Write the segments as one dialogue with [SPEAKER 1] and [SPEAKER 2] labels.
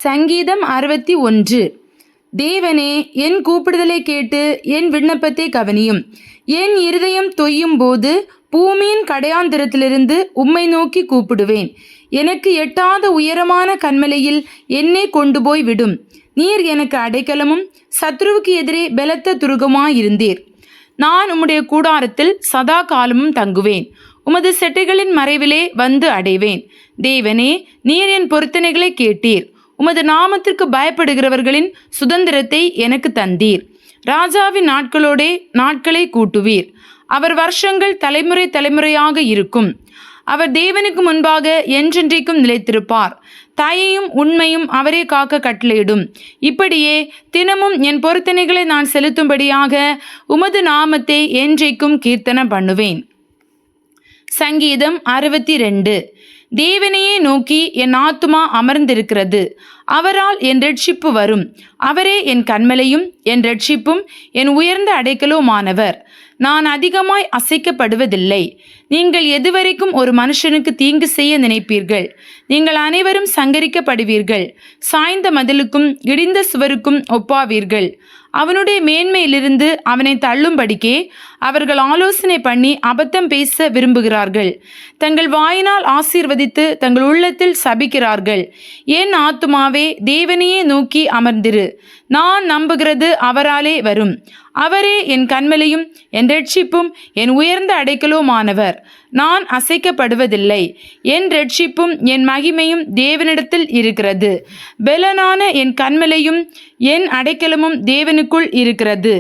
[SPEAKER 1] சங்கீதம் 61. தேவனே, என் கூப்பிடுதலை கேட்டு என் விண்ணப்பத்தை கவனியும். என் இருதயம் தொய்யும் போது பூமியின் கடையாந்திரத்திலிருந்து உம்மை நோக்கி கூப்பிடுவேன். எனக்கு எட்டாத உயரமான கன்மலையில் என்னை கொண்டு போய் விடும். நீர் எனக்கு அடைக்கலமும் சத்ருவுக்கு எதிரே பலத்த துருகமாயிருந்தீர். நான் உம்முடைய கூடாரத்தில் சதா காலமும் தங்குவேன். உமது செட்டைகளின் மறைவிலே வந்து அடைவேன். தேவனே, நீர் என் பொருத்தனைகளை கேட்டீர். உமது நாமத்திற்கு பயப்படுகிறவர்களின் சுதந்திரத்தை எனக்கு தந்தீர். ராஜாவின் நாட்களோடே நாட்களை கூட்டுவீர். அவர் வருஷங்கள் தலைமுறை தலைமுறையாக இருக்கும். அவர் தேவனுக்கு முன்பாக என்றென்றைக்கும் நிலைத்திருப்பார். தயையும் உண்மையும் அவரே காக்க கட்டளையிடும். இப்படியே தினமும் என் பொருத்தனைகளை நான் செலுத்தும்படியாக உமது நாமத்தை என்றைக்கும் கீர்த்தனம் பண்ணுவேன். சங்கீதம் 62. தேவனையே நோக்கி என் ஆத்துமா அமர்ந்திருக்கிறது. அவரால் என் ரட்சிப்பு வரும். அவரே என் கன்மலையும் என் ரட்சிப்பும் என் உயர்ந்த அடைக்கலுமானவர். நான் அதிகமாய் அசைக்கப்படுவதில்லை. நீங்கள் எதுவரைக்கும் ஒரு மனுஷனுக்கு தீங்கு செய்ய நினைப்பீர்கள்? நீங்கள் அனைவரும் சங்கரிக்கப்படுவீர்கள். சாய்ந்த மதிலுக்கும் இடிந்த சுவருக்கும் ஒப்பாவீர்கள். அவனுடைய மேன்மையிலிருந்து அவனை தள்ளும்படிக்கே அவர்கள் ஆலோசனை பண்ணி அபத்தம் பேச விரும்புகிறார்கள். தங்கள் வாயினால் ஆசீர்வதித்து தங்கள் உள்ளத்தில் சபிக்கிறார்கள். என் ஆத்துமாவே, தேவனையே நோக்கி அமர்ந்திரு. நான் நம்புகிறது அவராலே வரும். அவரே என் கன்மலையும் என் ரட்சிப்பும் என் உயர்ந்த அடைக்கலுமானவர். நான் அசைக்கப்படுவதில்லை. என் ரட்சிப்பும் என் மகிமையும் தேவனிடத்தில் இருக்கிறது. பெலனான என் கன்மலையும் என் அடைக்கலமும் தேவனுக்குள் இருக்கிறது.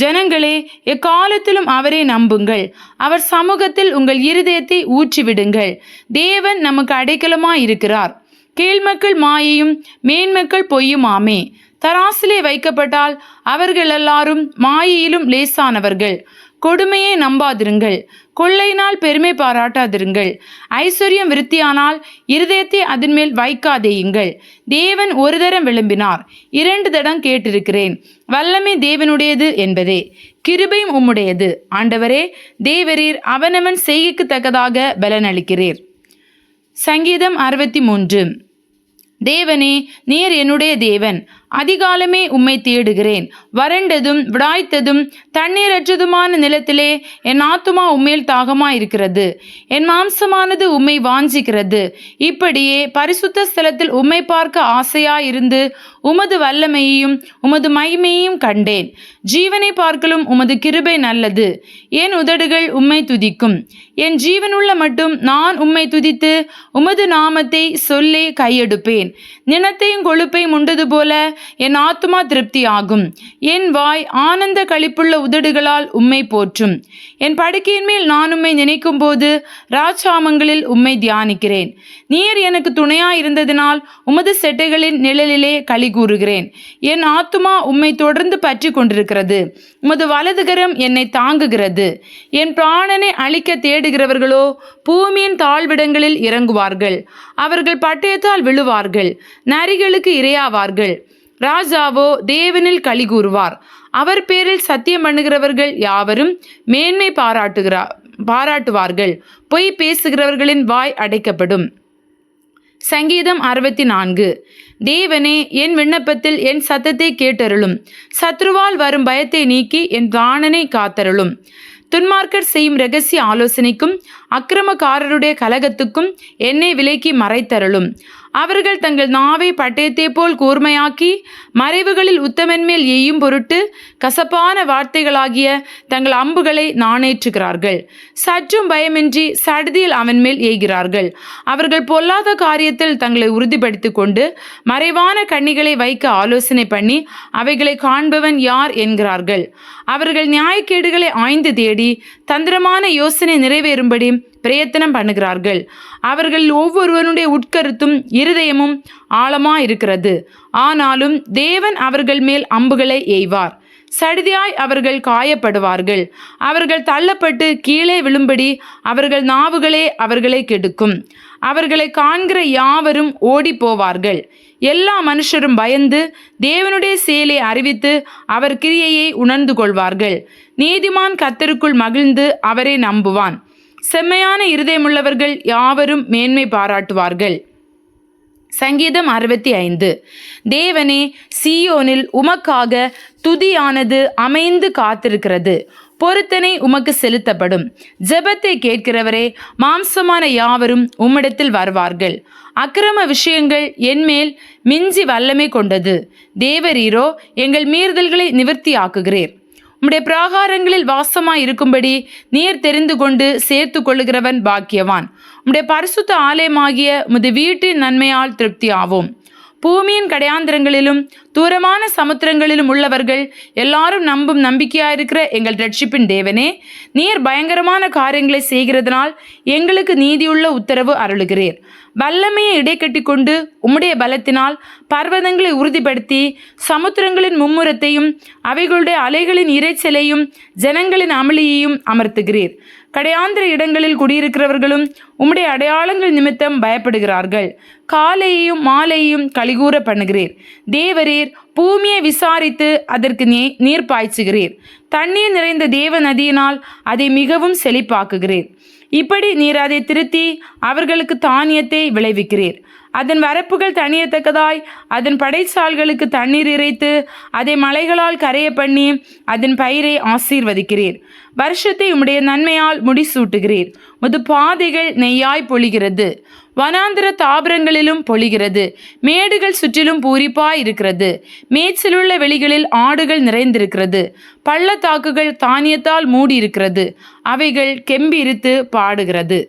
[SPEAKER 1] ஜனங்களே, எக்காலத்திலும் அவரை நம்புங்கள். அவர் சமூகத்தில் உங்கள் இருதயத்தை ஊற்றிவிடுங்கள். தேவன் நமக்கு அடைக்கலமாயிருக்கிறார். கீழ்மக்கள் மாயையும் மேன்மக்கள் பொய்யுமாமே. தராசிலே வைக்கப்பட்டால் அவர்கள் எல்லாரும் மாயையிலும் லேசானவர்கள். கொடுமையை நம்பாதிருங்கள். கொள்ளையினால் பெருமை பாராட்டாதிருங்கள். ஐஸ்வர்யம் விருத்தியானால் இருதயத்தை அதன் மேல் வைக்காதேயுங்கள். தேவன் ஒரு தரம் விளம்பினார், 2 தடம் கேட்டிருக்கிறேன். வல்லமை தேவனுடையது என்பதே, கிருபையும் உம்முடையது. ஆண்டவரே, தேவரீர் அவனவன் செய்கைக்கு தக்கதாக பலனளிக்கிறீர். சங்கீதம் 63. தேவனே, நீர் என்னுடைய தேவன். அதிகாலமே உம்மை தேடுகிறேன். வறண்டதும் விடாய்த்ததும் தண்ணீரற்றதுமான நிலத்திலே என் ஆத்துமா உம்மேல் தாகமாயிருக்கிறது. என் மாம்சமானது உம்மை வாஞ்சிக்கிறது. இப்படியே பரிசுத்த ஸ்தலத்தில் உம்மை பார்க்க ஆசையாயிருந்து உமது வல்லமையையும் உமது மகிமையையும் கண்டேன். ஜீவனை பார்க்கலும் உமது கிருபை நல்லது. என் உதடுகள் உம்மை துதிக்கும். என் ஜீவனுள்ள மட்டும் நான் உம்மை துதித்து உமது நாமத்தை சொல்லி கையெடுப்பேன். நினத்தையும் கொழுப்பையும் உண்டது போல என் ஆத்துமா திருப்தி ஆகும். என் வாய் ஆனந்த களிப்புள்ள உதடுகளால் உம்மை போற்றும். என் படுக்கையின் மேல் நான் உம்மை நினைக்கும் போது ராஜாமங்களில் உம்மை தியானிக்கிறேன். நீர் எனக்கு துணையாயிருந்ததினால் உமது செட்டைகளின் நிழலிலே களி கூறுகிறேன். என் ஆத்துமா உம்மை தொடர்ந்து பற்றி கொண்டிருக்கிறது. உமது வலதுகரம் என்னை தாங்குகிறது. என் பிராணனை அழிக்க தேடுகிறவர்களோ பூமியின் தாழ்விடங்களில் இறங்குவார்கள். அவர்கள் பட்டயத்தால் விழுவார்கள், நரிகளுக்கு இரையாவார்கள். ராஜாவோ தேவனில் களி கூறுவார். அவர் பேரில் சத்தியம் பண்ணுகிறவர்கள் யாவரும் மேன்மை பாராட்டுவார்கள். பொய் பேசுகிறவர்களின் வாய் அடைக்கப்படும். சங்கீதம் 64. தேவனே, என் விண்ணப்பத்தில் என் சத்தத்தை கேட்டருளும். சத்ருவால் வரும் பயத்தை நீக்கி என் பிராணனை காத்தருளும். துன்மார்க்கர் செய்யும் இரகசிய ஆலோசனைக்கும் அக்கிரமக்காரருடைய கலகத்துக்கும் என்னை விலக்கி மறைத்தருளும். அவர்கள் தங்கள் நாவை பட்டயத்தை போல் கூர்மையாக்கி மறைவுகளில் உத்தமன் மேல் எய்யும் பொருட்டு கசப்பான வார்த்தைகளாகிய தங்கள் அம்புகளை நாணேற்றுகிறார்கள். சற்றும் பயமின்றி சடுதியில் அவன் மேல் எய்கிறார்கள். அவர்கள் பொல்லாத காரியத்தில் தங்களை உறுதிப்படுத்தி கொண்டு மறைவான கண்ணிகளை வைக்க ஆலோசனை பண்ணி அவைகளை காண்பவன் யார் என்கிறார்கள். அவர்கள் நியாயக்கேடுகளை ஆய்ந்து தேடி தந்திரமான யோசனை நிறைவேறும்படி பிரயத்தனம் பண்ணுகிறார்கள். அவர்கள் ஒவ்வொருவனுடைய உட்கருத்தும் இருதயமும் ஆழமாயிருக்கிறது. ஆனாலும் தேவன் அவர்கள் மேல் அம்புகளை எய்வார். சடுதியாய் அவர்கள் காயப்படுவார்கள். அவர்கள் தள்ளப்பட்டு கீழே விழும்படி அவர்கள் நாவுகளே அவர்களை கெடுக்கும். அவர்களை காண்கிற யாவரும் ஓடி போவார்கள். எல்லா மனுஷரும் பயந்து தேவனுடைய செயலை அறிவித்து அவர் கிரியையை உணர்ந்து கொள்வார்கள். நீதிமான் கர்த்தருக்குள் மகிழ்ந்து அவரை நம்புவான். செம்மையான இருதயமுள்ளவர்கள் யாவரும் மேன்மை பாராட்டுவார்கள். சங்கீதம் 65. தேவனே, சீயோனில் உமக்காக துதியானது அமைந்து காத்திருக்கிறது. பொருத்தனை உமக்கு செலுத்தப்படும். ஜெபத்தை கேட்கிறவரே, மாம்சமான யாவரும் உம்மிடத்தில் வருவார்கள். அக்கிரம விஷயங்கள் என்மேல் மிஞ்சி வல்லமை கொண்டது. தேவரீரோ எங்கள் மீறுதல்களை நிவர்த்தியாக்குகிறீர். உம்முடைய பிராகாரங்களில் வாசமாய் இருக்கும்படி நீர் தெரிந்து கொண்டு சேர்த்து கொள்ளுகிறவன் பாக்கியவான். உம்முடைய பரிசுத்த ஆலயமாகிய உமது வீட்டின் நன்மையால் திருப்தி ஆவோம். பூமியின் கடையாந்திரங்களிலும் தூரமான சமுத்திரங்களிலும் உள்ளவர்கள் எல்லாரும் நம்பும் நம்பிக்கையாயிருக்கிற எங்கள் ரட்சிப்பின் தேவனே, நீர் பயங்கரமான காரியங்களை செய்கிறதுனால் எங்களுக்கு நீதியுள்ள உத்தரவு அருளுகிறீர். வல்லமையை இடைக்கட்டி கொண்டு உம்முடைய பலத்தினால் பர்வதங்களை உறுதிப்படுத்தி சமுத்திரங்களின் மும்முரத்தையும் அவைகளுடைய அலைகளின் இரைச்சலையும் ஜனங்களின் அமளியையும் அமர்த்துகிறீர். கடையாந்திர இடங்களில் குடியிருக்கிறவர்களும் உம்முடைய அடையாளங்கள் நிமித்தம் பயப்படுகிறார்கள். காலையையும் மாலையையும் கலிகூற பண்ணுகிறீர். தேவரீர் பூமியை விசாரித்து அதற்கு நீர் பாய்ச்சுகிறீர். தண்ணீர் நிறைந்த தேவ நதியினால் அதை மிகவும் செழிப்பாக்குகிறீர். இப்படி நீர் அதை திருத்தி அவர்களுக்கு தானியத்தை விளைவிக்கிறீர். அதன் வரப்புகள் தணியத்தக்கதாய் அதன் படைச்சால்களுக்கு தண்ணீர் இறைத்து அதை மலைகளால் கரைய பண்ணி அதன் பயிரை ஆசீர்வதிக்கிறீர். வருஷத்தை உம்முடைய நன்மையால் முடிசூட்டுகிறீர். உமது பாதைகள் நெய்யாய் பொழிகிறது. வனாந்திர தாபரங்களிலும் பொழிகிறது. மேடுகள் சுற்றிலும் பூரிப்பாய் இருக்கிறது. மேய்ச்சலுள்ள வெளிகளில் ஆடுகள் நிறைந்திருக்கிறது. பள்ளத்தாக்குகள் தானியத்தால் மூடி இருக்கிறது. அவைகள் கெம்பிரித்து பாடுகிறது.